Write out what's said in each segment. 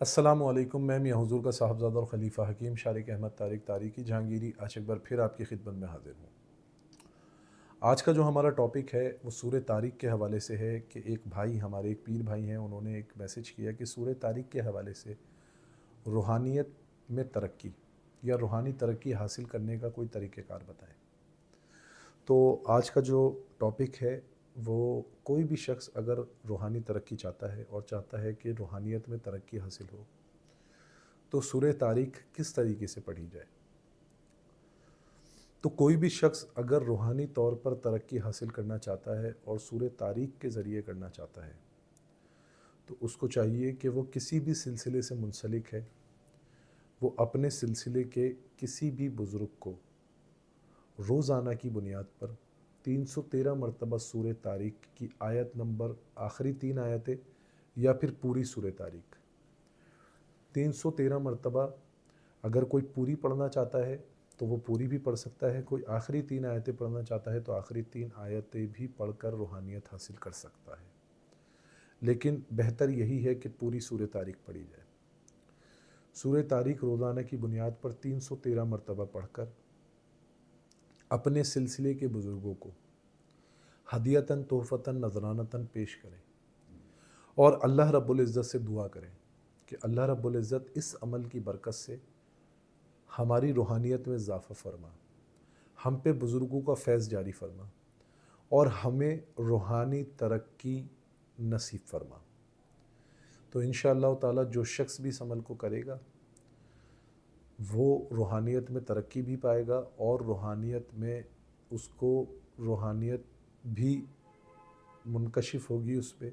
अस्सलामुअलैकुम। मैं मियां हुज़ूर का साहबज़ादा और ख़लीफ़ा हकीम शारिक अहमद तारिक तारिकी जहांगीरी आज एक बार फिर आपकी खिदमत में हाज़िर हूँ। आज का जो हमारा टॉपिक है वो सूरह तारिक के हवाले से है कि एक भाई हमारे एक पीर भाई हैं, उन्होंने एक मैसेज किया कि सूरह तारिक के हवाले से रूहानियत में तरक्की या रूहानी तरक्की हासिल करने का कोई तरीक़ेकार बताएँ। तो आज का जो टॉपिक है वो कोई भी शख्स अगर रूहानी तरक्की चाहता है और चाहता है कि रूहानियत में तरक्की हासिल हो, तो सूरह तारिक किस तरीके से पढ़ी जाए। तो कोई भी शख्स अगर रूहानी तौर पर तरक्की हासिल करना चाहता है और सूरह तारिक के ज़रिए करना चाहता है, तो उसको चाहिए कि वो किसी भी सिलसिले से मुंसलिक है, वो अपने सिलसिले के किसी भी बुज़ुर्ग को रोज़ाना की बुनियाद पर 313 मरतबा सूरह तारिक की आयत नंबर आखिरी 3 आयतें या फिर पूरी सूरह तारिक 313 मरतबा, अगर कोई पूरी पढ़ना चाहता है तो वो पूरी भी पढ़ सकता है, कोई आखिरी 3 आयतें पढ़ना चाहता है तो आखिरी 3 आयतें भी पढ़कर रूहानियत हासिल कर सकता है। लेकिन बेहतर यही है कि पूरी सूरह तारिक पढ़ी जाए। सूरह तारिक रोज़ाना की बुनियाद पर 313 मरतबा पढ़कर अपने सिलसिले के बुज़ुर्गों को हदियतन तोहफ़तन नज़रानतन पेश करें और अल्लाह रब्बुल इज़्ज़त से दुआ करें कि अल्लाह रब्बुल इज़्ज़त इस अमल की बरकत से हमारी रूहानियत में इज़ाफ़ा फ़रमा, हम पे बुज़ुर्गों का फैज़ जारी फ़रमा और हमें रूहानी तरक्की नसीब फ़रमा। तो इंशाअल्लाह ताला जो शख्स भी इस अमल को करेगा वो रूहानियत में तरक्की भी पाएगा और रूहानियत में उसको रूहानियत भी मुनकशिफ़ होगी, उस पे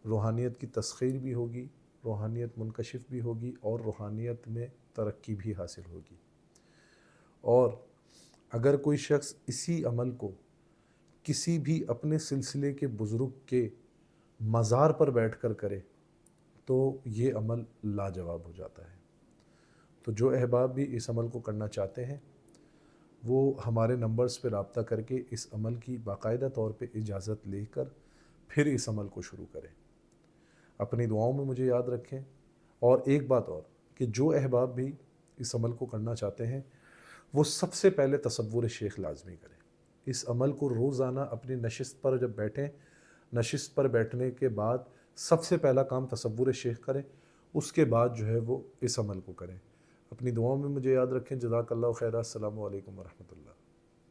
रूहानियत की तस्ख़ीर भी होगी, रूहानियत मुनकशिफ़ भी होगी और रूहानियत में तरक्की भी हासिल होगी। और अगर कोई शख्स इसी अमल को किसी भी अपने सिलसिले के बुज़ुर्ग के मज़ार पर बैठकर करे तो ये अमल लाजवाब हो जाता है। तो जो अहबाब भी इस अमल को करना चाहते हैं वो हमारे नंबर्स पे रब्ता करके इस अमल की बाकायदा तौर पे इजाज़त लेकर फिर इस अमल को शुरू करें। अपनी दुआओं में मुझे याद रखें। और एक बात और कि जो अहबाब भी इस अमल को करना चाहते हैं वो सबसे पहले तसव्वुर शेख लाज़मी करें। इस अमल को रोज़ाना अपनी नशिस्त पर जब बैठें, नशिस्त पर बैठने के बाद सबसे पहला काम तसव्वुर शेख करें, उसके बाद जो है वो इस अमल को करें। अपनी दुआओं में मुझे याद रखें। जज़ाकल्लाहु खैरा। अस्सलामु अलैकुम व रहमतुल्लाह।